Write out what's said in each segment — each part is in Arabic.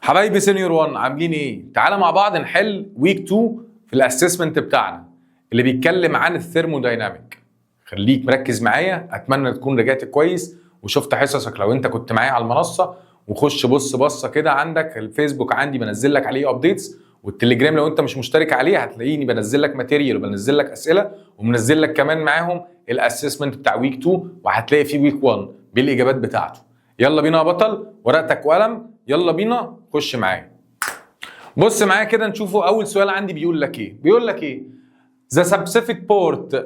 حبايبي سينيور 1 عاملين ايه؟ تعالى مع بعض نحل ويك 2 في الاسسمنت بتاعنا اللي بيتكلم عن الثيرمودايناميك. خليك مركز معايا، اتمنى تكون رجعت كويس وشفت حصصك لو انت كنت معايا على المنصه، وخش بص بصه كده. عندك الفيسبوك عندي بنزل لك عليه ابديتس، والتليجرام لو انت مش مشترك عليه هتلاقيني بنزل لك ماتيريال وبنزل لك اسئله، ومنزل لك كمان معاهم الاسسمنت بتاع ويك 2، وهتلاقي فيه ويك 1 بالاجابات بتاعته. يلا بينا يا بطل، ورقتك وقلم، يلا بينا خش معايا. بص معايا كده نشوفه. اول سؤال عندي بيقول لك ايه؟ بيقول لك ايه؟ The specific port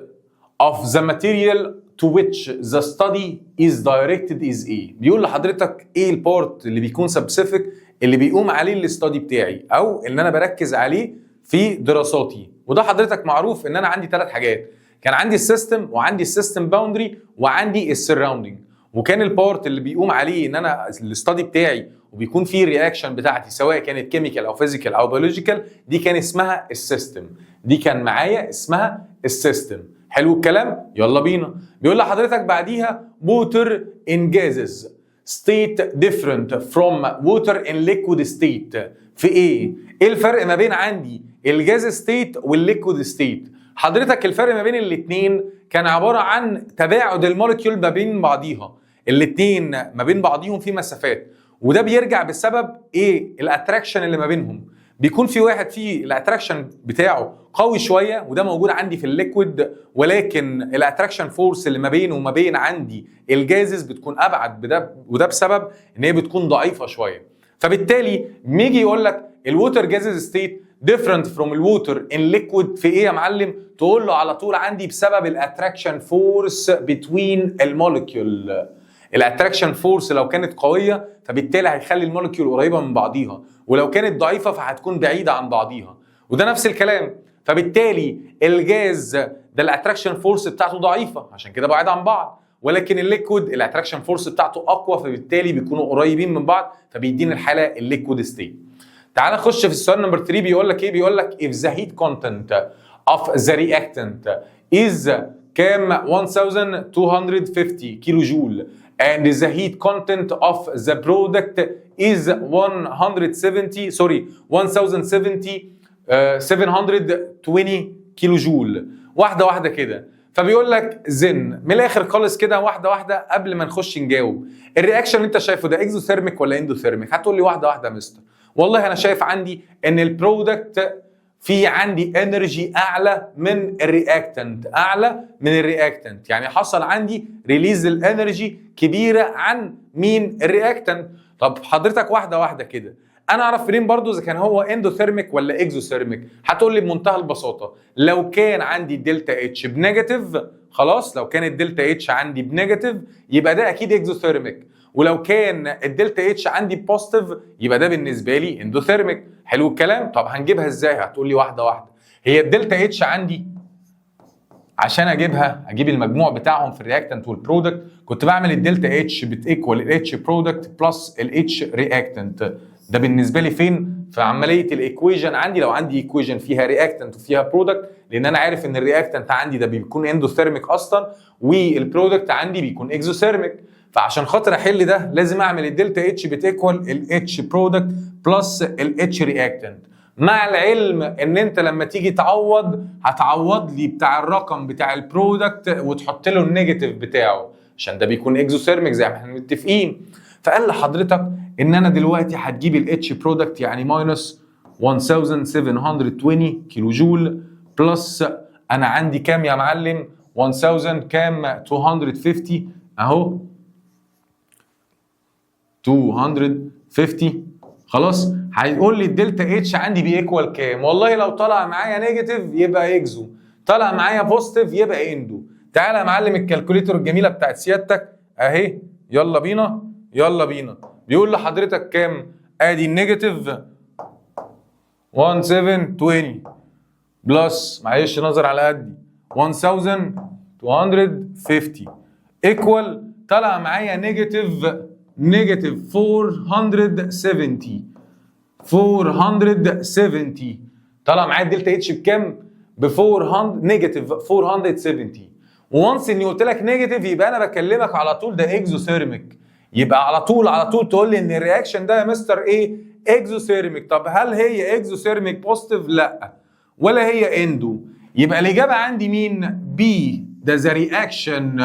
of the material to which the study is directed is ايه؟ بيقول لحضرتك ايه البورت اللي بيكون specific اللي بيقوم عليه الاستادي بتاعي، او اللي انا بركز عليه في دراساتي. وده حضرتك معروف ان انا عندي ثلاث حاجات، كان عندي السيستم وعندي السيستم باوندري وعندي السراوندنج. وكان البارت اللي بيقوم عليه ان انا الاستادي بتاعي وبيكون فيه الرياكشن بتاعتي سواء كانت كيميكال او فيزيكال او بيولوجيكال، دي كان اسمها السيستم. دي كان معايا اسمها السيستم. حلو الكلام؟ يلا بينا. بيقول لحضرتك بعديها water in gases state different from water in liquid state. في ايه؟ ايه الفرق ما بين عندي الجاز ستيت والليكويد ستيت؟ حضرتك الفرق ما بين الاثنين كان عباره عن تباعد المولكيول ما بين بعضيها. الاثنين ما بين بعضيهم في مسافات، وده بيرجع بسبب ايه؟ الاتراكشن اللي ما بينهم. بيكون في واحد فيه الاتراكشن بتاعه قوي شويه، وده موجود عندي في الليكويد، ولكن الاتراكشن فورس اللي ما بينه وما بين عندي الجازز بتكون ابعد وده بسبب ان هي بتكون ضعيفه شويه. فبالتالي بيجي يقول لك الووتر جازز ستيت different from الووتر ان ليكويد في ايه يا معلم؟ تقول له على طول عندي بسبب الاتراكشن فورس بتوين المولكيول. الاتراكشن فورس لو كانت قويه فبالتالي هيخلي المولكيول قريبه من بعضيها، ولو كانت ضعيفه فهتكون بعيده عن بعضيها. وده نفس الكلام. فبالتالي الجاز ده الاتراكشن فورس بتاعته ضعيفه عشان كده بعيد عن بعض، ولكن الليكويد الاتراكشن فورس بتاعته اقوى فبالتالي بيكونوا قريبين من بعض، فبيدينا الحاله الليكويد ستيت. تعال نخش في السؤال نمبر 3. بيقول لك ايه؟ بيقول لك if the heat content of the reactant is كام؟ 1250 كيلو جول and the heat content of the product is 720 كيلو جول. واحده واحده كده. فبيقول لك زن من الاخر خالص كده، واحده واحده قبل ما نخش نجاوب. الرياكشن اللي انت شايفه ده اكزوثيرميك ولا اندوثيرميك؟ هتقول لي واحده واحده يا مستر. والله انا شايف عندي ان البرودكت في عندي انرجي اعلى من الرياكتنت، اعلى من الرياكتنت، يعني حصل عندي ريليز الانرجي كبيره عن مين؟ الرياكتنت. طب حضرتك واحده واحده كده انا اعرف منين برضو اذا كان هو اندوثيرميك ولا اكزوثيرميك؟ هتقول لي بمنتهى البساطه لو كان عندي دلتا اتش بنيجاتيف، خلاص لو كان الدلتا اتش عندي بنيجاتيف يبقى ده اكيد اكزوثيرميك، ولو كان الدلتا اتش عندي بوزيتيف يبقى ده بالنسبه لي اندوثيرميك. حلو الكلام؟ طب هنجيبها ازاي؟ هتقول لي واحده واحده. هي الدلتا اتش عندي عشان اجيبها اجيب المجموع بتاعهم في الرياكتنت والبرودكت كنت بعمل الدلتا اتش بتيكوال الاتش برودكت بلس الاتش رياكتنت. ده بالنسبه لي فين؟ في عمليه الايكويجن عندي. لو عندي ايكويجن فيها رياكتنت وفيها برودكت، لان انا عارف ان الرياكتنت عندي ده بيكون اندوثيرميك اصلا والبرودكت عندي بيكون اكزوثيرميك، فعشان خاطر احل ده لازم اعمل الدلتا اتش بتيكوال الاتش برودكت بلس الاتش رياكتنت. مع العلم ان انت لما تيجي تعوض هتعوض لي بتاع الرقم بتاع البرودكت وتحط له النيجاتيف بتاعه عشان ده بيكون اكزوثيرميك زي ما احنا متفقين. فقال لحضرتك ان انا دلوقتي هتجيب الاتش برودكت يعني ماينس 1720 كيلو جول بلس انا عندي كام يا معلم؟ 1000 كام؟ 250 اهو 250. خلاص هيقول لي الدلتا اتش عندي بيكوال كام؟ والله لو طلع معايا نيجاتيف يبقى اكزو، طلع معايا بوزيتيف يبقى اندو. تعالى يا معلم الكالكوليتور الجميله بتاعت سيادتك اهي، يلا بينا يلا بينا. بيقول لحضرتك كام؟ ادي النيجاتيف 1720 بلس معلش نظر على قدي 1250 ايكوال طلع معايا نيجاتيف 470 طلع معايا الدلتا اتش بكام؟ ب 400 نيجاتيف 470. وانس اني قلت لك نيجاتيف يبقى انا بكلمك على طول ده اكزوثيرميك، يبقى على طول تقول لي ان الرياكشن ده يا مستر ايه؟ اكزوثيرميك. طب هل هي اكزوثيرميك بوزيتيف؟ لا. ولا هي اندو. يبقى الاجابه عندي مين؟ بي. ده ذا رياكشن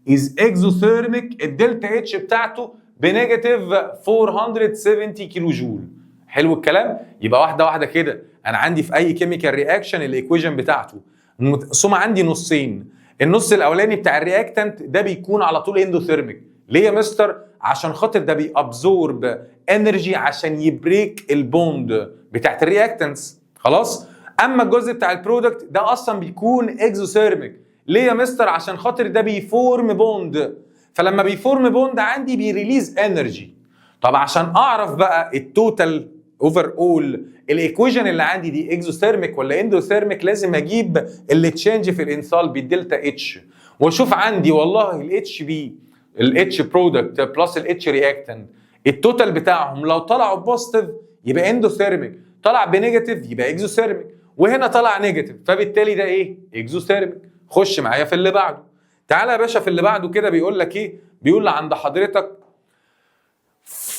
از اكزوثيرميك، الدلتا اتش بتاعته بنيجاتيف 470 كيلو جول. حلو الكلام. يبقى واحده واحده كده، انا عندي في اي كيميكال رياكشن الايكويشن بتاعته مقسومه عندي نصين. النص الاولاني بتاع الرياكتنت ده بيكون على طول اندوثيرميك. ليه يا مستر؟ عشان خاطر ده بيابزورب انرجي عشان يبريك البوند بتاعت الرياكتنتس. خلاص. اما الجزء بتاع البرودكت ده اصلا بيكون اكزوثيرميك. ليه يا مستر؟ عشان خاطر ده بيفورم بوند، فلما بيفورم بوند عندي بيريليز انرجي. طب عشان اعرف بقى التوتال اوفر اول الايكويشن اللي عندي دي اكزوثيرميك ولا اندوثيرميك، لازم اجيب اللي تشينج في الانثالبي الدلتا اتش، واشوف عندي والله الاتش بي الاتش برودكت بلس الاتش رياكتنت التوتال بتاعهم لو طلعوا بوزيتيف يبقى اندوثيرميك، طلع بنيجاتيف يبقى اكزوثيرميك، وهنا طلع نيجاتيف فبالتالي ده ايه؟ اكزوثيرميك. خش معايا في اللي بعده. تعالى يا باشا في اللي بعده كده، بيقول لك ايه؟ بيقول لي عند حضرتك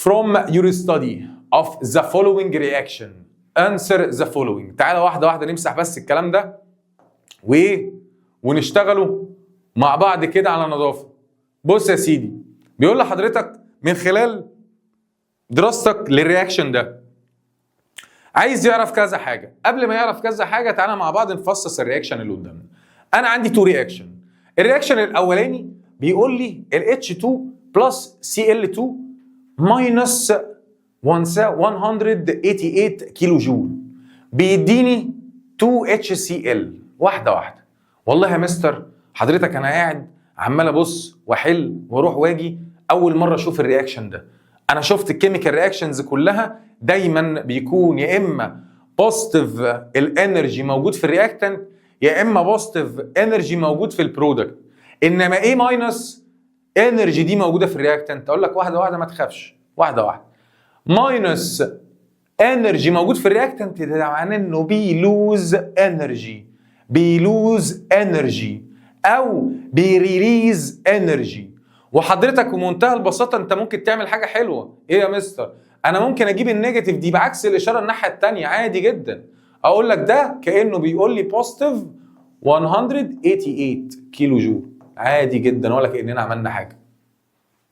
from your study of the following reaction answer the following. تعالى واحده واحده نمسح بس الكلام ده وايه ونشتغلوا مع بعض كده على نظافه. بص يا سيدي، بيقول لحضرتك من خلال دراستك للرياكشن ده عايز يعرف كذا حاجه. قبل ما يعرف كذا حاجه تعالى مع بعض نفصص الرياكشن اللي قدامنا. انا عندي تو رياكشن. الرياكشن الاولاني بيقول لي ال H2 بلس Cl2 ماينس 188 كيلو جول بيديني 2 HCl. واحده واحده. والله يا مستر حضرتك انا قاعد عمال ابص واحل واروح واجي، اول مره اشوف الرياكشن ده. انا شفت الكيميكال رياكشنز كلها دايما بيكون يا اما بوزيتيف الانرجي موجود في الرياكتنت يا اما بوزيتيف انرجي موجود في البرودكت، انما ايه ماينس انرجي دي موجوده في الرياكتنت. اقول لك واحده واحده ما تخافش، واحده واحده. ماينس انرجي موجود في الرياكتنت ده معناه انه بيلوز انرجي، بيلوز انرجي او بيريليز انرجي. وحضرتك بمنتهى البساطه انت ممكن تعمل حاجه حلوه. ايه يا مستر؟ انا ممكن اجيب النيجاتيف دي بعكس الاشاره الناحيه الثانيه عادي جدا. اقول لك ده كانه بيقول لي بوزيتيف 188 كيلو جول عادي جدا، ولا كاننا عملنا حاجه.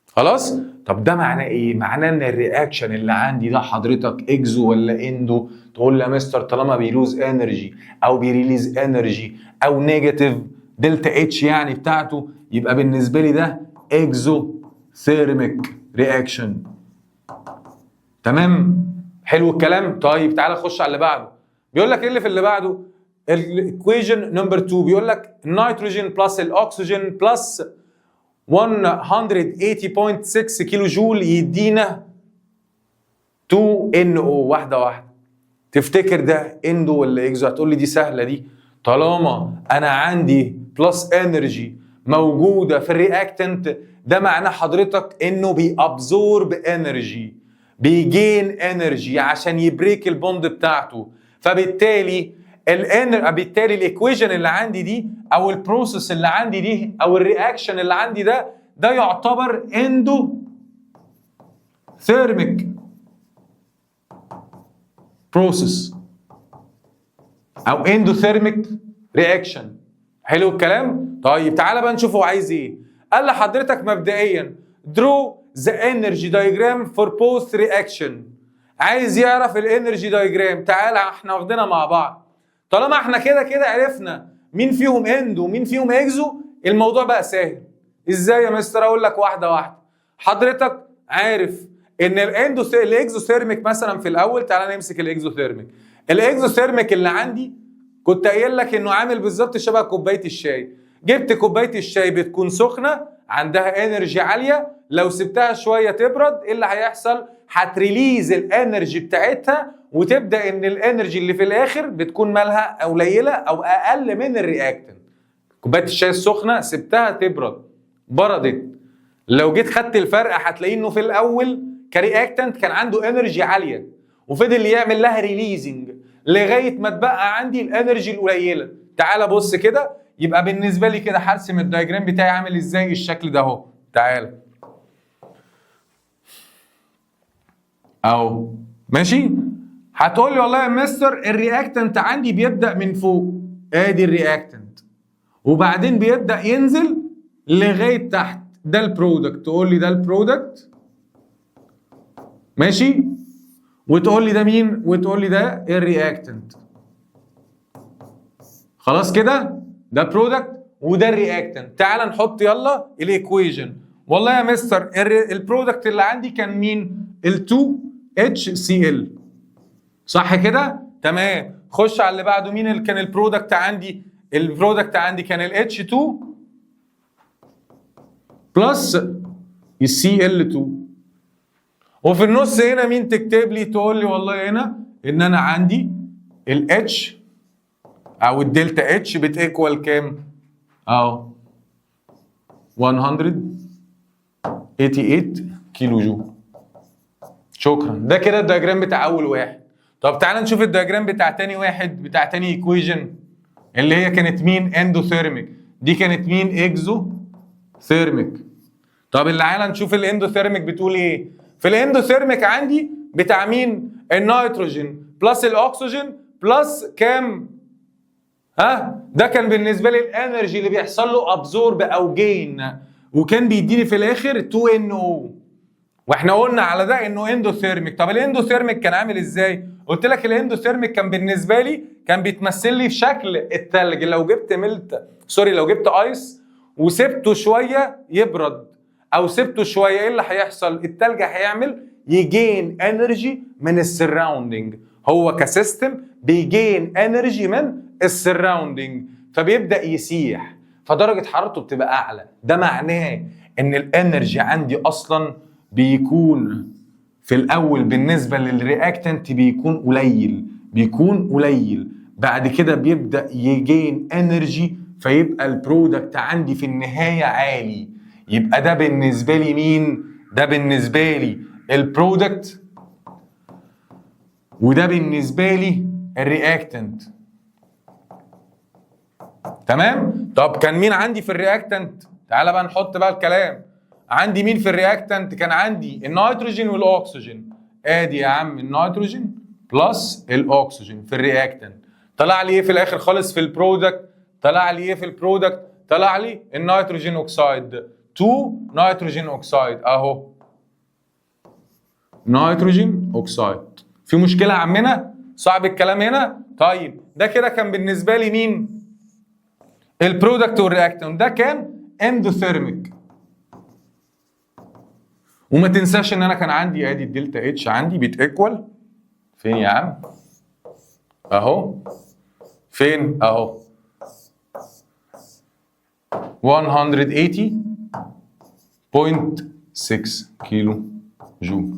خلاص؟ طب ده معناه ايه؟ معناه ان الرياكشن اللي عندي ده حضرتك اكزو ولا اندو؟ تقول لي يا مستر طالما بيلوز انرجي او بيريليز انرجي او نيجاتيف دلتا اتش يعني بتاعته، يبقى بالنسبه لي ده اكزو ثيرميك رياكشن. تمام؟ حلو الكلام؟ طيب تعالى نخش على اللي بعده. بيقول لك ايه اللي في اللي بعده؟ الايكويشن نمبر 2 بيقول لك النيتروجين بلس الاكسجين بلس 180.6 كيلو جول يدينا 2NO. واحده واحده. تفتكر ده اندو ولا اكزو؟ هتقول لي دي سهله دي، طالما انا عندي بلس انرجي موجوده في الرياكتنت ده معناه حضرتك انه بيابزورب انرجي، بيجين انرجي عشان يبريك البوند بتاعته. فبالتالي بالتالي الايكويشن اللي عندي دي او البروسيس اللي عندي دي او الرياكشن اللي عندي ده يعتبر اندو ثيرميك بروسيس او اندوثيرميك رياكشن. حلو الكلام؟ طيب تعالى بقى نشوف هو عايز ايه. قال لحضرتك مبدئيا draw the energy diagram for both reaction. عايز يعرف الانرجي دايجرام. تعالى احنا واخدينها مع بعض. طالما احنا كده كده عرفنا مين فيهم اندو ومين فيهم اكزو، الموضوع بقى سهل. ازاي يا مستر؟ اقول لك واحده واحده. حضرتك عارف ان الاكزوثيرميك مثلا في الاول، تعالى نمسك الاكزوثيرميك. الاكزوثيرميك اللي عندي كنت قايل لك انه عامل بالظبط شبه كوبايه الشاي. جبت كوبايه الشاي بتكون سخنه عندها انرجي عاليه، لو سبتها شويه تبرد ايه اللي هيحصل؟ هتريليز الانرجي بتاعتها وتبدا ان الانرجي اللي في الاخر بتكون مالها قليله او اقل من الرياكتنت. كوبايه الشاي السخنه سبتها تبرد بردت، لو جيت خدت الفرق هتلاقيه انه في الاول كرياكتنت كان عنده انرجي عاليه وفضل يعمل لها ريليزنج لغايه ما اتبقى عندي الانرجي القليله. تعال بص كده، يبقى بالنسبه لي كده هرسم الدايجرام بتاعي عامل ازاي؟ الشكل ده اهو. تعال اهو ماشي؟ هتقول لي والله يا مستر الرياكتنت عندي بيبدا من فوق، ادي الرياكتنت، وبعدين بيبدا ينزل لغايه تحت، ده البرودكت. تقول لي ده البرودكت، ماشي؟ وتقول لي ده مين؟ وتقول لي ده الرياكتنت. خلاص كده؟ ده برودكت وده الرياكتنت. تعال نحط يلا الايكويجن. والله يا مستر البرودكت اللي عندي كان مين؟ ال 2HCl، صح كده؟ تمام. خش على اللي بعده. مين اللي كان البرودكت عندي؟ البرودكت عندي كان ال H2 بلس ال Cl2. وفي النص هنا مين تكتب لي؟ تقول لي والله هنا ان انا عندي ال H او الدلتا اتش بتيكوال كام؟ اهو 188 كيلو جول. شكرا. ده كده الدياجرام بتاع اول واحد. طب تعالى نشوف الدياجرام بتاع تاني واحد، بتاع تاني ايكويجن اللي هي كانت مين؟ اندوثيرميك. دي كانت مين؟ اكزو ثيرميك. طب اللي تعالى نشوف الاندوثيرميك بتقول ايه؟ في الاندوثيرميك عندي بتاع مين؟ النيتروجين بلس الاكسجين بلس كام؟ ده كان بالنسبه لي الانرجي اللي بيحصل له ابزورب او جين، وكان بيديني في الاخر 2NO. واحنا قلنا على ده انه اندوثيرميك. طب الاندوثيرميك كان عامل ازاي؟ قلت لك الاندوثيرميك كان بالنسبه لي كان بيتمثل لي في شكل التلج. لو جبت لو جبت ايس وسبته شويه يبرد او سبته شويه، ايه اللي هيحصل؟ التلج هيعمل يجين انرجي من السراوندنج. هو كسيستم بيجين انرجي من السراوندنج، فبيبدا يسيح، فدرجه حرارته بتبقى اعلى. ده معناه ان الانرجي عندي اصلا بيكون في الاول بالنسبه للرياكتنت بيكون قليل، بعد كده بيبدا يجين انرجي، فيبقى البرودكت عندي في النهايه عالي. يبقى ده بالنسبه لي مين؟ ده بالنسبه لي البرودكت، وده بالنسبه لي الرياكتنت. تمام؟ طب كان مين عندي في الرياكتنت؟ تعالى بقى نحط بقى الكلام. عندي مين في الرياكتنت؟ كان عندي النيتروجين والاكسجين. ادي يا عم النيتروجين بلس الاكسجين في الرياكتنت. طلع لي ايه في الاخر خالص في البرودكت؟ طلع لي النيتروجين اوكسايد، 2 نيتروجين اوكسايد اهو، نيتروجين اوكسايد. في مشكله يا عمنا؟ صعب الكلام هنا؟ طيب ده كده كان بالنسبه لي مين؟ البرودكت والرياكتنت. ده كان اندوثيرميك. وما تنساش ان انا كان عندي ادي الدلتا اتش عندي بيتيكوال فين يا عم؟ اهو. فين؟ اهو 180.6 كيلو جول.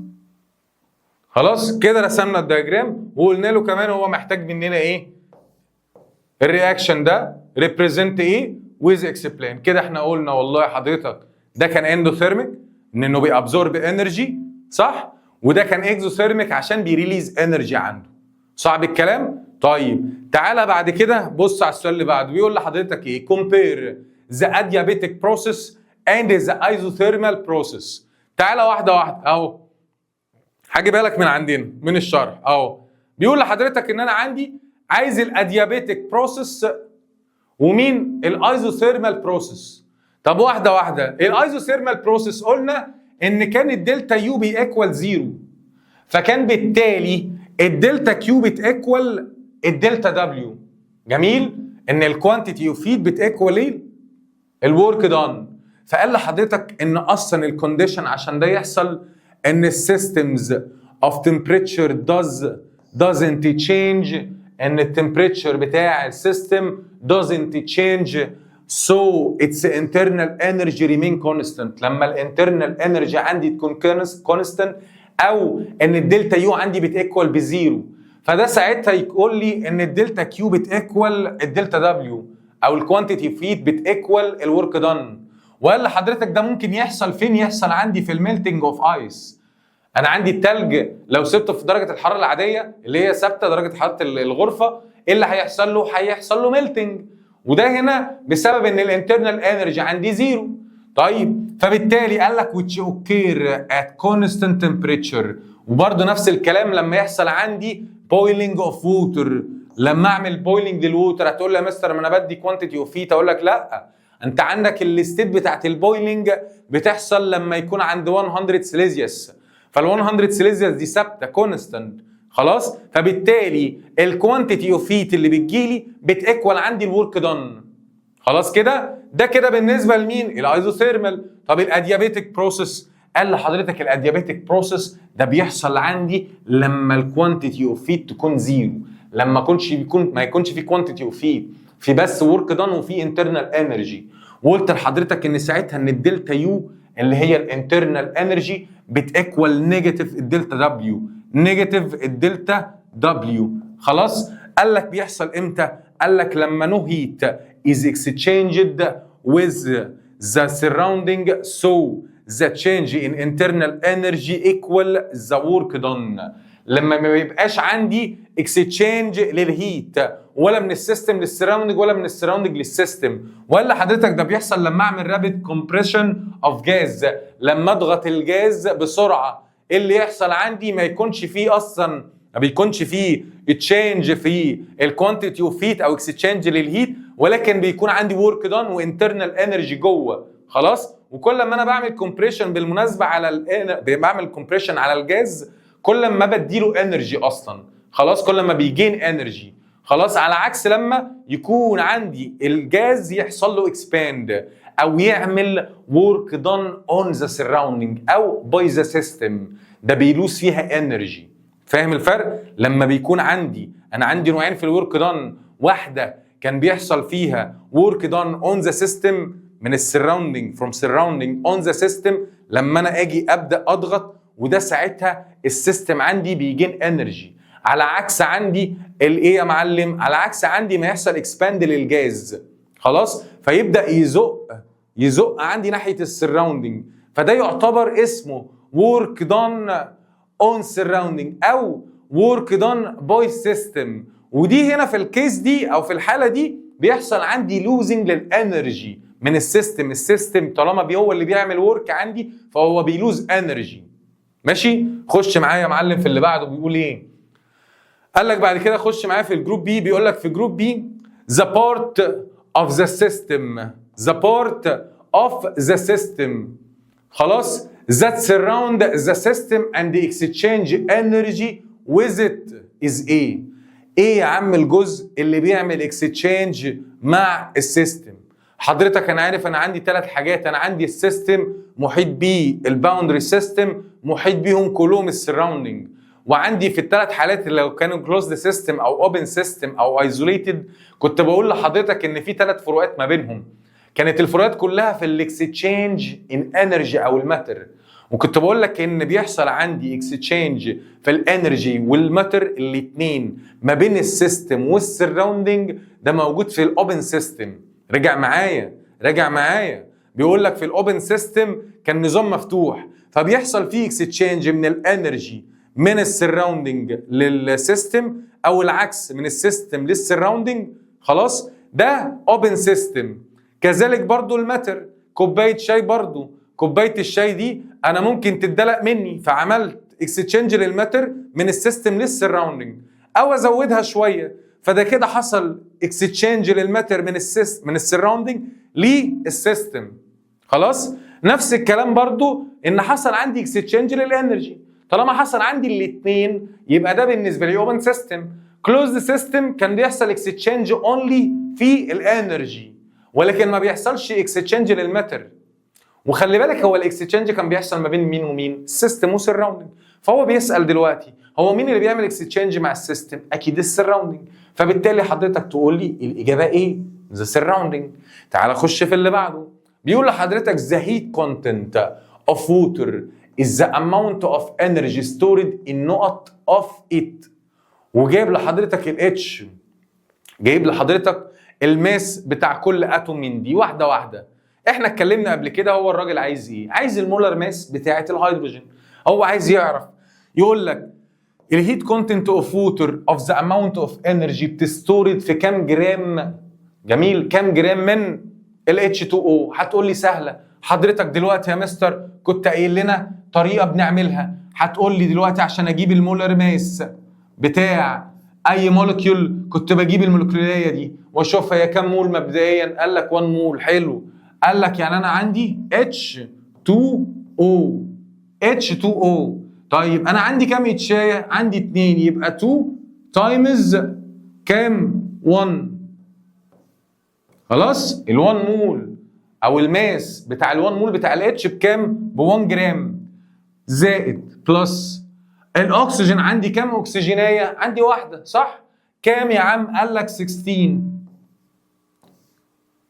خلاص كده رسمنا الدياجرام وقلنا له كمان هو محتاج مننا ايه؟ الرياكشن ده ريبريزنت ايه؟ ويز اكسبلين. كده احنا قلنا والله حضرتك ده كان اندوثيرميك انه بيابزورب انرجي، صح؟ وده كان اكزوثيرميك عشان بيريليز انرجي عنده. صعب الكلام؟ طيب تعالى بعد كده بص على السؤال اللي بعده. بيقول لحضرتك ايه؟ compare the adiabatic process and the isothermal process. تعالى واحده واحده اهو. هجيبها لك من عندنا من الشرح اهو. بيقول لحضرتك ان انا عندي عايز الاديابيتك بروسيس ومين؟ الايزوثيرمال بروسيس. طب واحده واحده. الايزوثيرمال بروسيس قلنا ان كان الدلتا يو بيكوال 0، فكان بالتالي الدلتا كيو بتيكوال الدلتا دبليو. جميل؟ ان الكوانتيتي اوف هيت بتيكوال ايه؟ الورك دان. فقال لحضرتك ان اصلا الكونديشن عشان ده يحصل ان السيستمز اوف تمبريتشر doesn't change، ان التمبريتشر بتاع السيستم doesn't change so its internal energy remain constant. لما الانترنال انرجي عندي تكون constant او ان الدلتا يو عندي بتيكوال بزيرو، فده ساعتها يقول لي ان الدلتا كيو بتيكوال الدلتا دبليو او الكوانتيتي فيت بتيكوال الورك دان. وقال لحضرتك ده ممكن يحصل فين؟ يحصل عندي في الميلتنج اوف ايس. انا عندي التلج لو سبته في درجه الحراره العاديه اللي هي ثابته درجه حراره الغرفه، ايه اللي هيحصل له؟ هيحصل له ميلتنج، وده هنا بسبب ان الانترنال انرجي عندي زيرو. طيب فبالتالي قال لك which occur at constant temperature وبرده نفس الكلام لما يحصل عندي بويلنج اوف ووتر. لما اعمل بويلنج للووتر هتقول لي يا مستر ما انا بدي كوانتيتي اوف هيت، اقول لك لا، انت عندك الستيت بتاعت البويلنج بتحصل لما يكون عند 100 سيليزيوس، فال 100 سيليزيوس دي ثابته كونستانت خلاص، فبالتالي الكوانتيتي اوف هيت اللي بتجيلي بتيكوال عندي الورك دون. خلاص كده، ده كده بالنسبه لمين؟ الايزوثيرمال. طب الاديابيتك بروسيس، قال لحضرتك الاديابيتك بروسيس ده بيحصل عندي لما الكوانتيتي اوف هيت تكون زيرو، لما ما يكونش في كوانتيتي اوف هيت، في بس ورك دان وفي انترنال انرجي. وقلت لحضرتك ان ساعتها ان الدلتا يو اللي هي الانترنال انرجي بتيكوال نيجاتيف الدلتا دبليو، نيجاتيف الدلتا دبليو. خلاص، قال لك بيحصل امتى؟ قال لك لما نو هيت is exchanged with the surrounding, so the change in internal energy equal the work done. لما ما بيبقاش عندي اكستشينج للهيت ولا من السيستم للسراوندنج ولا من السراوندنج للسيستم. ولا حضرتك ده بيحصل لما اعمل رابيد كومبريشن اوف جاز، لما اضغط الجاز بسرعه ايه اللي يحصل عندي؟ ما يكونش فيه اصلا، ما بيكونش فيه تشينج في الكوانتيتي اوف هيت او اكستشينج للهيت، ولكن بيكون عندي ورك دان وانترنال انرجي جوه. خلاص، وكل ما انا بعمل كومبريشن بالمناسبه بعمل كومبريشن على الجاز كل ما بديله انرجي اصلا. خلاص، كل ما بيجين انرجي. خلاص، على عكس لما يكون عندي الجاز يحصل له اكسباند او يعمل ورك دان اون ذا سراوندينج او باي ذا سيستم، ده بيلوس فيها انرجي. فاهم الفرق؟ لما بيكون عندي انا عندي نوعين في الورك دان، واحده كان بيحصل فيها ورك دان اون ذا سيستم من السراوندينج فروم سراوندينج اون ذا سيستم، لما انا اجي ابدا اضغط وده ساعتها السيستم عندي بيجين انرجي. على عكس عندي الايه يا معلم؟ على عكس عندي ما يحصل اكسباند للجاز. خلاص، فيبدا يزق عندي ناحيه السراوندينج، فده يعتبر اسمه ورك دان اون سراوندينج او ورك دان باي سيستم. ودي هنا في الكيس دي او في الحاله دي بيحصل عندي لوزنج للانرجي من السيستم. السيستم طالما هو اللي بيعمل ورك عندي فهو بيلوز انرجي. ماشي، خش معايا يا معلم في اللي بعده. بيقول ايه؟ قال لك بعد كده خش معايا في الجروب بي. بيقول لك في جروب بي the part of the system the part of the system خلاص that surround the system and exchange energy with it is ايه يا عم؟ الجزء اللي بيعمل اكستشينج مع السيستم. حضرتك انا عارف انا عندي 3 حاجات، انا عندي السيستم محيط بيه الباوندري سيستم، محيط بيهم كلهم السراوندينج، وعندي في ال3 حالات اللي لو كانوا كلوزد سيستم او اوبن سيستم او ايزوليتد كنت بقول لحضرتك ان في 3 فروقات ما بينهم. كانت الفروقات كلها في الاكستشينج ان انرجي او الماتر، وكنت بقول لك ان بيحصل عندي اكستشينج في الانرجي والماتر الاثنين ما بين السيستم والسراوندينج، ده موجود في الاوبن سيستم. راجع معايا بيقول لك في الاوبن سيستم كان نظام مفتوح، فبيحصل فيه اكستشينج من الانرجي من السراوندينج للسيستم او العكس من السيستم للسراوندينج. خلاص، ده اوبن سيستم. كذلك برضو الماتر، كوبايه شاي، برضو كوبايه الشاي دي انا ممكن تتدلق مني فعملت اكستشينج للماتر من السيستم للسراوندينج او ازودها شويه، فده كده حصل اكستشينج للماتر من السراوندينج للسيستم. خلاص، نفس الكلام برضو ان حصل عندي اكستشينج للانرجي. طالما حصل عندي الاثنين يبقى ده بالنسبه لي اوبن سيستم. كلوزد سيستم كان بيحصل اكستشينج اونلي في الانرجي ولكن ما بيحصلش اكستشينج للماتر. وخلي بالك هو الاكستشينج كان بيحصل ما بين مين ومين؟ السيستم والسراوندينج. فهو بيسال دلوقتي هو مين اللي بيعمل اكستشينج مع السيستم؟ اكيد السراوندينج. فبالتالي حضرتك تقول لي الاجابه ايه؟ ذا سراوندينج. تعال خش في اللي بعده. بيقول لحضرتك the heat content of water is the amount of energy stored in نقط of it. وجايب لحضرتك الاتش، جايب لحضرتك الماس بتاع كل اتوم من دي واحده واحده. احنا اتكلمنا قبل كده هو الراجل عايز ايه؟ عايز المولر ماس بتاعه الهيدروجين. هو عايز يعرف، يقول لك الهيت كونتنت اوف ووتر اوف ذا اماونت اوف انرجي بتستورد في كام جرام؟ جميل، كام جرام من ال H2O؟ هتقول لي سهله، حضرتك دلوقتي يا مستر كنت قايل لنا طريقه بنعملها. هتقول لي دلوقتي عشان اجيب المولر ماس بتاع اي مولكيول كنت بجيب المولكيوليه دي واشوفها هي كام مول مبدئيا. قال لك 1 مول. حلو. قال لك يعني انا عندي H2O. H2O. طيب انا عندي كام اتشايه؟ عندي 2، يبقى 2 تايمز كام؟ 1. خلاص. ال1 مول او الماس بتاع ال1 مول بتاع الاتش بكام؟ ب1 جرام. زائد بلس الاكسجين. عندي كام اكسجينيه؟ عندي واحده، صح؟ كام يا عم؟ قال لك 16.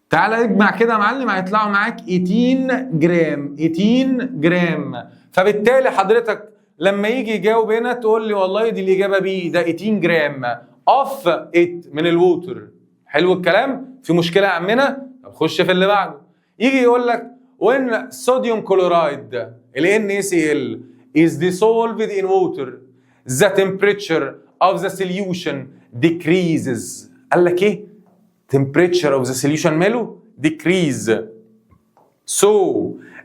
تعالى اجمع كده يا معلم، هيطلعوا معاك 18 جرام. 18 جرام. فبالتالي حضرتك لما يجي يجاوب هنا تقول لي والله دي الاجابه بي، ده 18 جرام اوف ات من الووتر. حلو الكلام؟ في مشكله يا عمنا؟ طب خش في اللي بعده. يجي يقول لك when sodium chloride NaCl is dissolved in water the temperature of the solution decreases. قال لك ايه؟ temperature of the solution ماله؟ decrease. So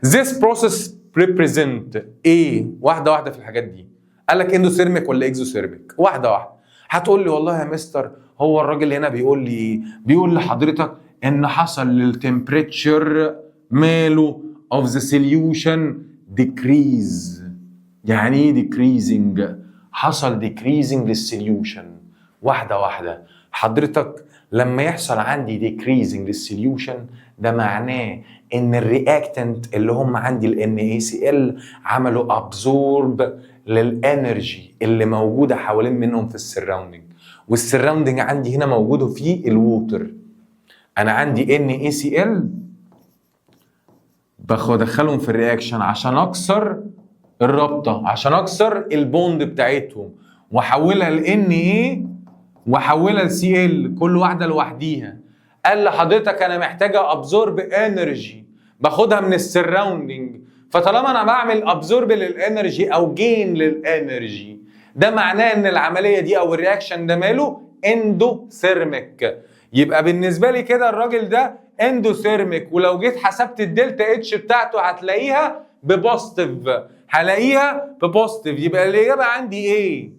this process represent ايه؟ واحده واحده في الحاجات دي. قال لك اندوثيرميك ولا اكزوثيرميك؟ واحده واحده. هتقول لي والله يا مستر هو الراجل هنا بيقول لي ايه؟ بيقول لحضرتك ان حصل للتمبريتشر ماله of the solution decrease. يعني ايه decreasing؟ حصل decreasing للسوليوشن. واحده واحده. حضرتك لما يحصل عندي decreasing للسوليوشن ده معناه ان الرياكتنت اللي هم عندي ال NaCl عملوا ابزورب للانرجي اللي موجوده حوالين منهم في السراوندنج، والسراوندنج عندي هنا موجوده فيه الووتر. انا عندي NaCl بدخلهم في الرياكشن عشان اكسر الرابطه، عشان اكسر البوند بتاعتهم واحولها ل Na واحولها ل Cl كل واحده لوحديها. قال لحضرتك انا محتاجه ابزورب انرجي باخدها من السراوندنج. فطالما انا بعمل ابزورب للانرجي او جين للانرجي ده معناه ان العمليه دي او الرياكشن ده ماله اندوثيرميك. يبقى بالنسبه لي كده الراجل ده اندوثيرميك. ولو جيت حسبت الدلتا اتش بتاعته هتلاقيها ببوزيتيف، هلاقيها ببوزيتيف. يبقى الاجابه عندي ايه؟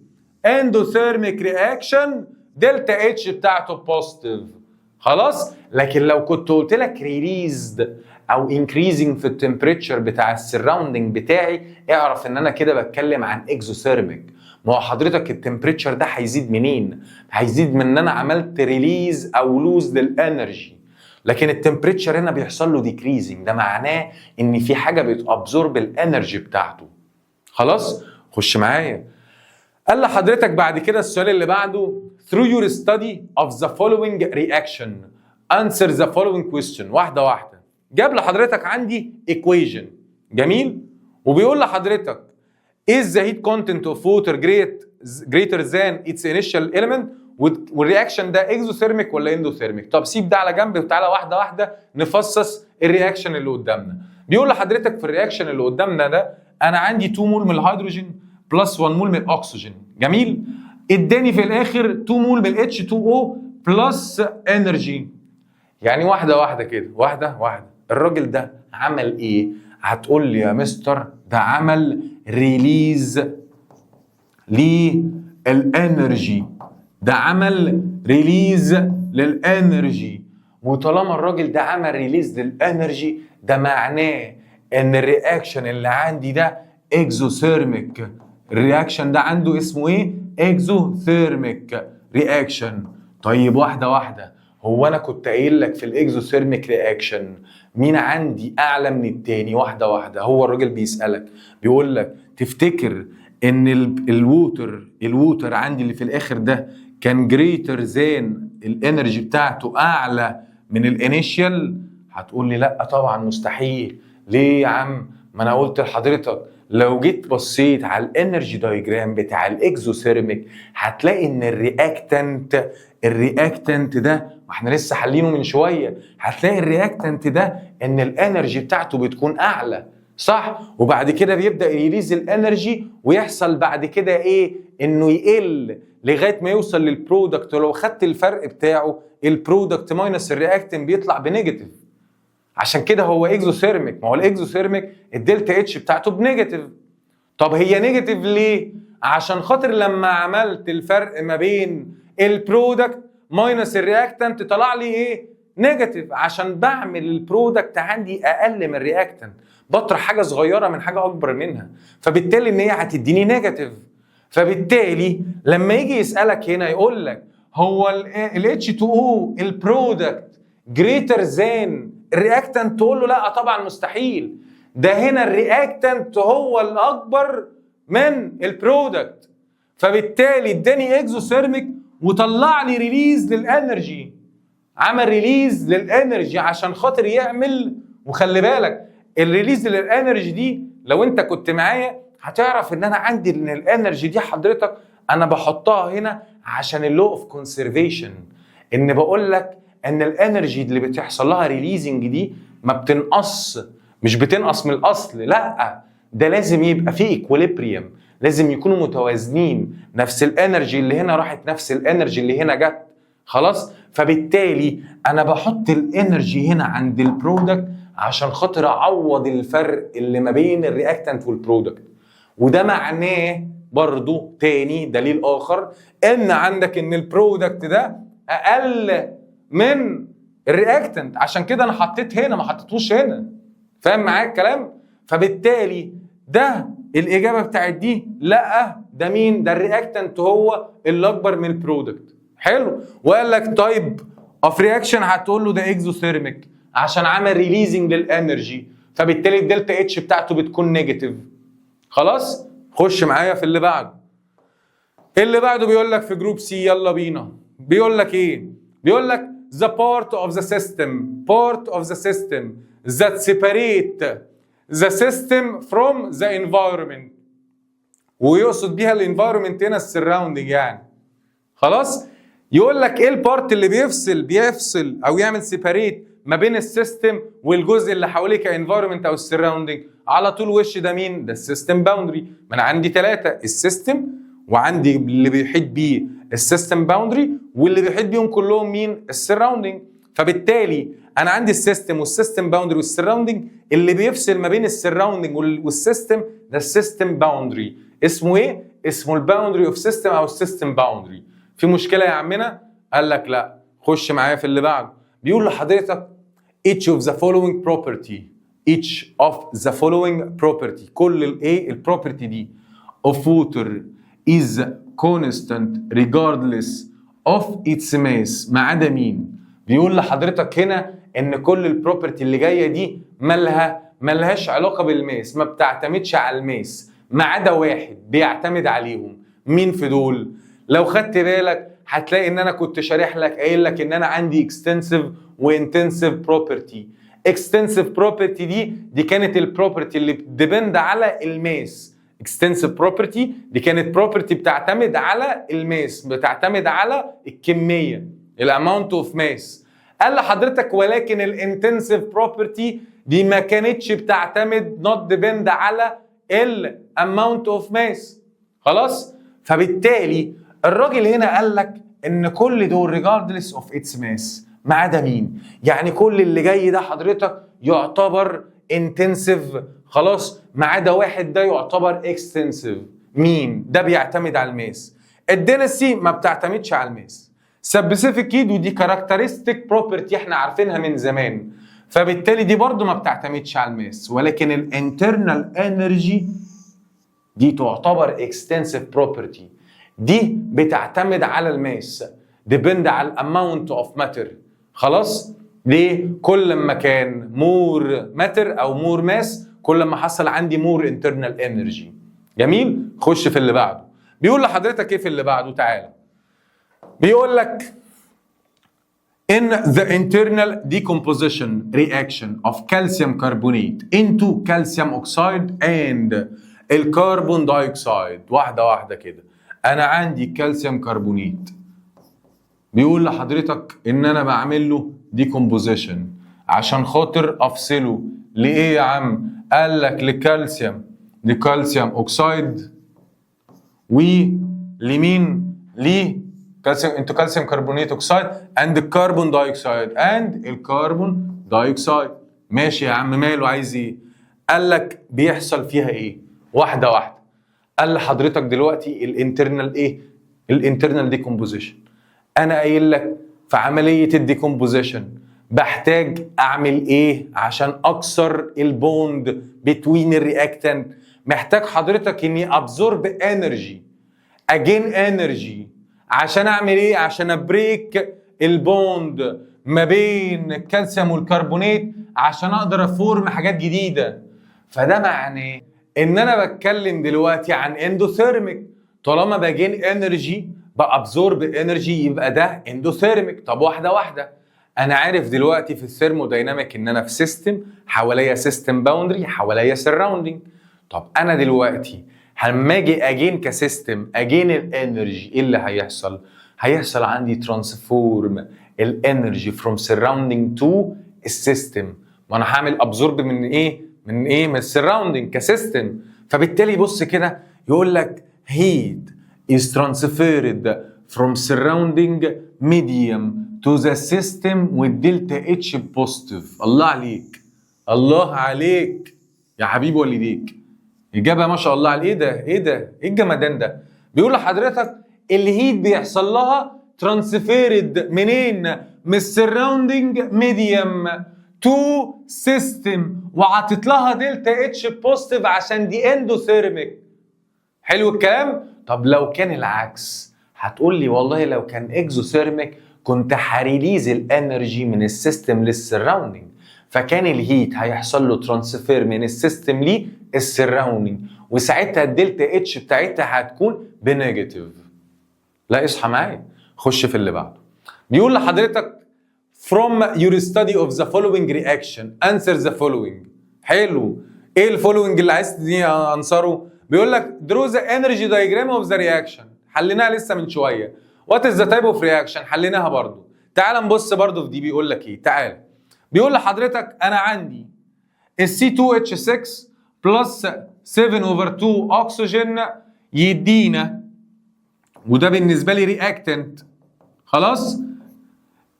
اندوثيرميك رياكشن دلتا اتش بتاعته بوزيتيف. خلاص. لكن لو كنت قلت لك ريليزد او انكريزنج في التمبريتشر بتاع السراوندنج بتاعي اعرف ان انا كده بتكلم عن اكزوثيرميك. ما هو حضرتك التمبريتشر ده هيزيد منين؟ هيزيد من ان انا عملت ريليز او لوز للانرجي. لكن التمبريتشر هنا بيحصل له ديكريزنج، ده معناه ان في حاجه بتابزورب الانرجي بتاعته. خلاص. خش معايا. قال لحضرتك بعد كده السؤال اللي بعده through your study of the following reaction answer the following question. واحده واحده. جاب لحضرتك عندي equation. جميل. وبيقول لحضرتك is the heat content of water greater than its initial element والرياكشن ده اكزوثيرميك ولا اندوثيرميك. طب سيب ده على جنب وتعالى واحده واحده نفصص الرياكشن اللي قدامنا. بيقول لحضرتك في الرياكشن اللي قدامنا ده انا عندي 2 مول من الهيدروجين بلس 1 مول من الاكسجين. جميل. اداني في الاخر 2 مول من H2O بلس انرجي. يعني واحده واحده كده، واحده واحده. الراجل ده عمل ايه؟ هتقول لي يا مستر ده عمل ريليز للانرجي. ده عمل ريليز للانرجي. وطالما الراجل ده عمل ريليز للانرجي ده معناه ان الرياكشن اللي عندي ده اكزوثيرميك. الرياكشن ده عنده اسمه ايه؟ اكزوثيرميك رياكشن. طيب واحده واحده. هو انا كنت قايل لك في الاكزوثيرميك رياكشن مين عندي اعلى من التاني؟ واحده واحده. هو الراجل بيسالك بيقول لك تفتكر ان الووتر عندي اللي في الاخر ده كان جريتر ذان الانرجي بتاعته اعلى من الانيشال؟ هتقول لي لا طبعا مستحيل. ليه يا عم؟ ما انا قلت لحضرتك لو جيت بصيت على الانرجي دايجرام بتاع الاكزوثيرميك هتلاقي ان الرياكتنت ده واحنا لسه حلينه من شويه، هتلاقي الرياكتنت ده ان الانرجي بتاعته بتكون اعلى، صح؟ وبعد كده بيبدا يريز الانرجي ويحصل بعد كده ايه؟ انه يقل لغايه ما يوصل للبرودكت. ولو خدت الفرق بتاعه البرودكت ماينس الرياكتنت بيطلع بنيجاتيف. عشان كده هو اكزوثيرميك. ما هو الاكزوثيرميك الدلتا اتش بتاعته بنيجاتيف. طب هي نيجاتيف ليه؟ عشان خاطر لما عملت الفرق ما بين البرودكت ماينس الرياكتنت طلع لي ايه؟ نيجاتيف، عشان بعمل البرودكت عندي اقل من الرياكتنت، بطرح حاجه صغيره من حاجه اكبر منها، فبالتالي ان هي هتديني نيجاتيف. فبالتالي لما يجي يسالك هنا يقول لك هو ال H2O البرودكت جريتر ذان الرياكتنت، تقول له لا طبعا مستحيل، ده هنا الرياكتنت هو الاكبر من البرودكت. فبالتالي اداني اكزوثيرميك وطلع لي ريليز للانرجي، عمل ريليز للانرجي عشان خاطر يعمل. وخلي بالك الريليز للانرجي دي لو انت كنت معايا هتعرف ان انا عندي ان الانرجي دي حضرتك انا بحطها هنا عشان اللو اوف كونسرفيشن، ان بقول لك ان الانرجي اللي بتحصل لها ريليزنج دي ما بتنقص، مش بتنقص من الاصل، لا ده لازم يبقى فيه ايكوليبريم، لازم يكونوا متوازنين، نفس الانرجي اللي هنا راحت نفس الانرجي اللي هنا جت، خلاص. فبالتالي انا بحط الانرجي هنا عند البرودكت عشان خاطر اعوض الفرق اللي ما بين الرياكتنت والبرودكت. وده معناه برضو تاني دليل اخر ان عندك ان البرودكت ده اقل من الرياكتنت، عشان كده انا حطيت هنا ما حطيتوش هنا. فاهم معايا الكلام؟ فبالتالي ده الاجابه بتاعت دي لا، ده مين؟ ده الرياكتنت هو اللي اكبر من البرودكت. حلو. وقال لك تايب اوف رياكشن هتقول له ده اكزوثيرميك عشان عمل ريليزنج للانرجي، فبالتالي الدلتا اتش بتاعته بتكون نيجاتيف. خلاص. خش معايا في اللي بعده. اللي بعده بيقول لك في جروب سي، يلا بينا. بيقول لك ايه؟ بيقول لك the part of the system that separate the system from the environment. ويقصد بيها الانفايرمنت هنا السراوندنج يعني. خلاص. يقول لك ايه البارت اللي بيفصل او يعمل سيباريت ما بين السيستم والجزء اللي حواليه كانفايرمنت او السراوندنج؟ على طول وش ده مين؟ ده السيستم باوندري. ما انا عندي 3، السيستم وعندي اللي بيحيط بيه السيستم باوندري واللي بيحيط بيهم كلهم مين؟ السراوندنج. فبالتالي انا عندي السيستم والسيستم باوندري والسراوندنج، اللي بيفصل ما بين السراوندنج والسيستم ده السيستم باوندري. اسمه ايه؟ اسمه الباوندري اوف سيستم او السيستم باوندري. في مشكله يا عمنا؟ قال لك لا. خش معايا في اللي بعده. بيقول لحضرتك each of the following property كل الايه البروبرتي دي of water is constant regardless of its mass ما عدا مين؟ بيقول لحضرتك هنا ان كل البروبرتي اللي جايه دي مالهاش علاقه بالماس، ما بتعتمدش على الماس ما عدا واحد بيعتمد عليهم. مين في دول؟ لو خدت بالك هتلاقي ان انا كنت شارح لك قايل لك ان انا عندي extensive وانتنسيف بروبرتي. extensive بروبرتي دي كانت البروبرتي اللي بتديبند على الماس. extensive بروبرتي دي كانت بروبرتي بتعتمد على الماس، بتعتمد على الكميه الاماونت اوف ماس. قال لحضرتك ولكن الانتنسيف بروبرتي دي ما كانتش بتعتمد not depend على الاماونت اوف ماس. خلاص. فبالتالي الراجل هنا قال لك ان كل دول regardless of its mass ما عدا مين؟ يعني كل اللي جاي ده حضرتك يعتبر intensive، خلاص، ما عدا واحد ده يعتبر extensive. مين؟ ده بيعتمد على الماس. الدنسي ما بتعتمدش على الماس. سبيسيفيك هيت ودي كاركترستيك بروبرتي احنا عارفينها من زمان، فبالتالي دي برضو ما بتعتمدش على الماس. ولكن الانترنال انرجي دي تعتبر اكستنسيف بروبرتي، دي بتعتمد على الماس، ديبند على الاماونت اوف ماتر. خلاص. ليه؟ كل ما كان مور ماتر او مور ماس كل ما حصل عندي مور انترنال انرجي. جميل. خش في اللي بعده. بيقول لحضرتك ايه في اللي بعده؟ تعالى. بيقول لك in the internal decomposition reaction of calcium carbonate into calcium oxide and الكربون دايوكسيد. واحده واحده كده. انا عندي الكالسيوم كربونيت، بيقول لحضرتك ان انا بعمل له ديكومبوزيشن عشان خاطر افصله لايه يا عم؟ قال لك لكالسيوم اوكسيد ولمين؟ كالسيوم انتو كالسيوم كربونيت اوكسيد اند الكربون دايوكسيد. ماشي يا عم، ماله؟ عايز ايه؟ قال لك بيحصل فيها ايه؟ واحده واحده. قال لحضرتك دلوقتي الانترنال ايه؟ الانترنال ديكومبوزيشن. انا قايل لك في عمليه الديكومبوزيشن بحتاج اعمل ايه عشان اكسر البوند بتوين الرياكتنت؟ محتاج حضرتك اني ابزورب انرجي، اجين انرجي، عشان اعمل ايه؟ عشان ابريك البوند ما بين الكالسيوم والكربونات عشان اقدر افورم حاجات جديده. فده معناه ان انا بتكلم دلوقتي عن اندوثيرميك. طالما بجين انرجي بابزورب انرجي يبقى ده اندوثيرميك. طب واحده واحده، انا عارف دلوقتي في الثيرمودايناميك ان انا في سيستم، حواليا سيستم باوندري، حواليا سراوندينج. طب انا دلوقتي لما اجي اجين كسيستم اجين الانرجي، ايه اللي هيحصل؟ هيحصل عندي ترانسفورم الانرجي فروم سراوندينج تو السيستم. ما انا هعمل ابزورب من ايه؟ من السراوندينج كسيستم. فبالتالي بص كده يقول لك heat is transferred from surrounding medium to the system with delta H positive. الله عليك، الله عليك يا حبيبي والديك، إجابة ما شاء الله على ايه ده؟ ايه ده؟ ايه الجمدان ده؟ بيقول لحضرتك الهيت بيحصل لها ترانسفيرد منين؟ من السراوندينج ميديوم تو سيستم، وعطيت لها دلتا اتش بوزيتيف عشان دي اندوثيرميك. حلو الكلام؟ طب لو كان العكس هتقول لي والله لو كان اكزوثيرميك كنت هريليز الانرجي من السيستم للسراوندينج، فكان الهيت هيحصل له ترانسفير من السيستم للسراوندينج، وساعتها الدلتا اتش بتاعتها هتكون بنيجاتيف. لا اصحى معايا، خش في اللي بعده. بيقول لحضرتك from your study of the following reaction answer the following. حلو، ايه الفولوينج اللي عايز تديني انصره؟ بيقول لك draw the energy diagram of the reaction. حليناها لسه من شويه. what is the type of reaction؟ حليناها برضو. تعال نبص برضو في دي. بيقول لك ايه؟ تعال بيقول لحضرتك انا عندي ال C2H6 بلس 7/2 اكسجين يدينا، وده بالنسبه لي رياكتنت. خلاص؟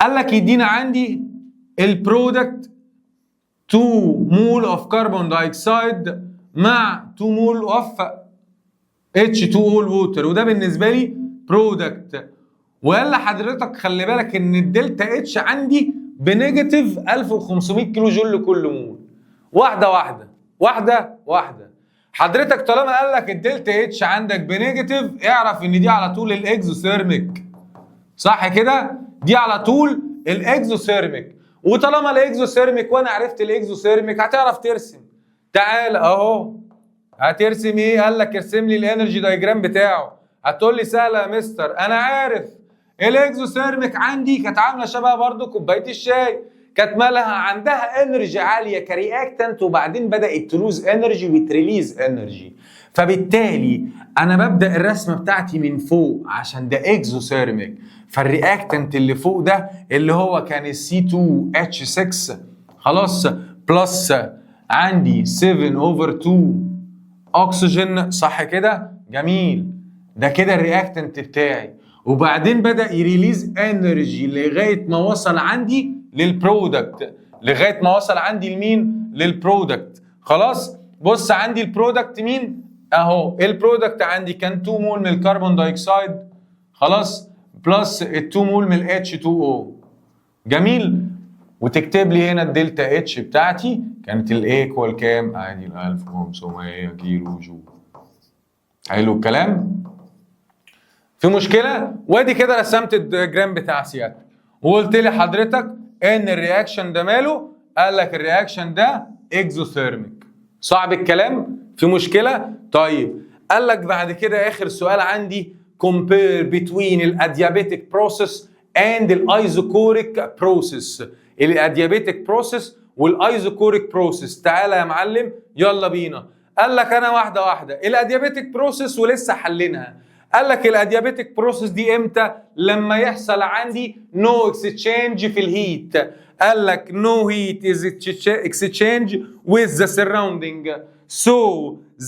قال لك يدينا عندي البرودكت 2 مول اوف كربون دايوكسيد مع 2 مول اوف H2O ووتر، وده بالنسبه لي برودكت. وقال لحضرتك خلي بالك ان الدلتا اتش عندي بنيجاتيف 1500 كيلو جول لكل مول. واحده واحده واحده واحده. حضرتك طالما قال لك الدلتا اتش عندك بنيجاتيف اعرف ان دي على طول الاكزوثيرميك. صح كده؟ دي على طول الاكزوثيرميك. وطالما الاكزوثيرميك وانا عرفت الاكزوثيرميك هتعرف ترسم. تعال اهو، هترسم ايه؟ قال لك ارسم لي الانرجي دايجرام بتاعه. هتقول لي سهله يا مستر، انا عارف الاكزوثيرميك عندي كانت عامله شبه برضو كوبايه الشاي، كانت مالها عندها انرجي عاليه كرياكتنت وبعدين بدات تلوز انرجي وتريليز انرجي. فبالتالي انا ببدا الرسمه بتاعتي من فوق عشان ده اكزوثيرميك. فالرياكتنت اللي فوق ده اللي هو كان ال C2H6 خلاص بلس عندي 7/2 اكسجين. صح كده؟ جميل، ده كده الرياكتنت بتاعي. وبعدين بدا يريليز انرجي لغايه ما وصل عندي للبرودكت. لغايه ما وصل عندي لمين؟ للبرودكت. خلاص؟ بص عندي البرودكت مين؟ اهو البرودكت عندي كان 2 مول من الكربون دايوكسيد خلاص بلس ال 2 مول من ال H2O. جميل. وتكتب لي هنا الدلتا اتش بتاعتي كانت الايكوال كام؟ عادي ال 1500 كيلو جول. حلو الكلام؟ في مشكله؟ وادي كده رسمت الدياجرام بتاع سيادتك وقلت لي حضرتك ان الرياكشن ده ماله؟ قال لك الرياكشن ده اكزوثيرميك. صعب الكلام؟ في مشكله؟ طيب قال لك بعد كده اخر سؤال عندي compare between الاديابيتك بروسيس and الايزوكوريك بروسيس. الاديابيتك بروسيس والايزوكوريك بروسيس. تعالى يا معلم يلا بينا. قال لك انا واحده واحده. الاديابيتك بروسيس ولسه حلينها. قال لك الاديابيتك بروسيس دي امتى؟ لما يحصل عندي نو اكسشينج في الهيت. قال لك no heat is exchange with the surrounding, so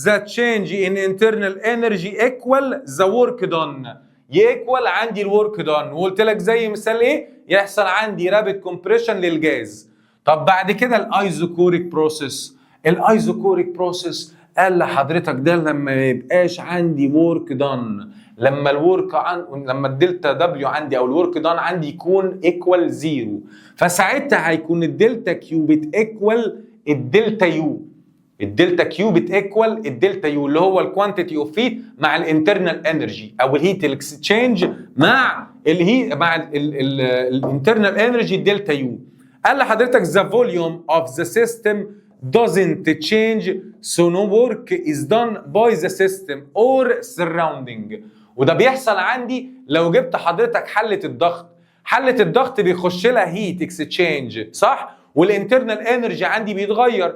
the change in internal energy equal the work done. يequal عندي الورك done. وقلت لك زي مثال ايه؟ يحصل عندي رابيد كومبريشن للجاز. طب بعد كده الايزوكوريك بروسيس. الايزوكوريك بروسيس قال لحضرتك ده لما ما يبقاش عندي ورك دان، لما لما الدلتا دبليو عندي او الورك دان عندي يكون ايكوال 0، فساعتها هيكون الدلتا كيو بتيكوال الدلتا يو. الدلتا كيو بتيكوال الدلتا يو اللي هو الكوانتيتي اوف هيت مع الانترنال انرجي او الهيت اكسشينج مع الانترنال انرجي دلتا يو. قال لحضرتك the volume of the system doesn't change so no work is done by the system or surrounding. وده بيحصل عندي لو جبت حضرتك حلة الضغط. حلة الضغط بيخش لها هيت اكسشينج صح؟ والانترنال انرجي عندي بيتغير،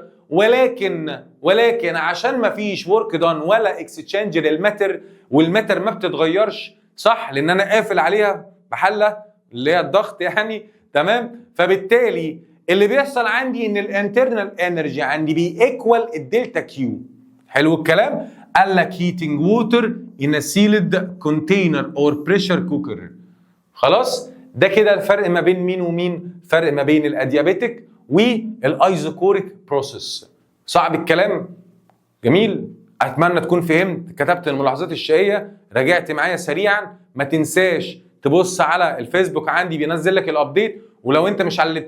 ولكن عشان ما فيش ورك دان ولا اكسشينج للماتر، والماتر ما بتتغيرش صح؟ لان انا قافل عليها بحله اللي هي الضغط يعني، تمام؟ فبالتالي اللي بيحصل عندي ان الانترنال انرجي عندي بيكوال الدلتا كيو. حلو الكلام؟ قال لك هيتنج ووتر ان سيلد كونتينر اور بريشر كوكر. خلاص؟ ده كده الفرق ما بين مين ومين؟ فرق ما بين الاديابيتك والايزوكوريك بروسيس. صعب الكلام؟ جميل؟ اتمنى تكون فهمت، كتبت الملاحظات الشقيه، راجعت معايا سريعا. ما تنساش تبص على الفيسبوك عندي بينزل لك الابديت، ولو انت مش على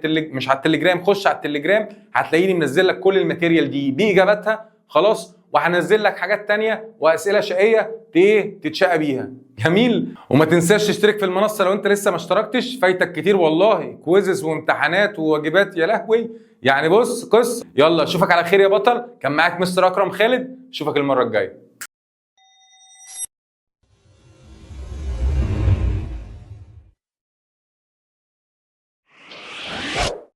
التليجرام خش على التليجرام هتلاقيني منزل لك كل الماتيريال دي باجاباتها. خلاص؟ وهنزل لك حاجات تانية واسئله شقيه تتشقى بيها. جميل؟ وما تنساش تشترك في المنصه لو انت لسه ما اشتركتش، فايتك كتير والله، كويزز وامتحانات وواجبات يا لهوي. يعني بص يلا اشوفك على خير يا بطل. كان معاك مستر اكرم خالد، اشوفك المره الجايه.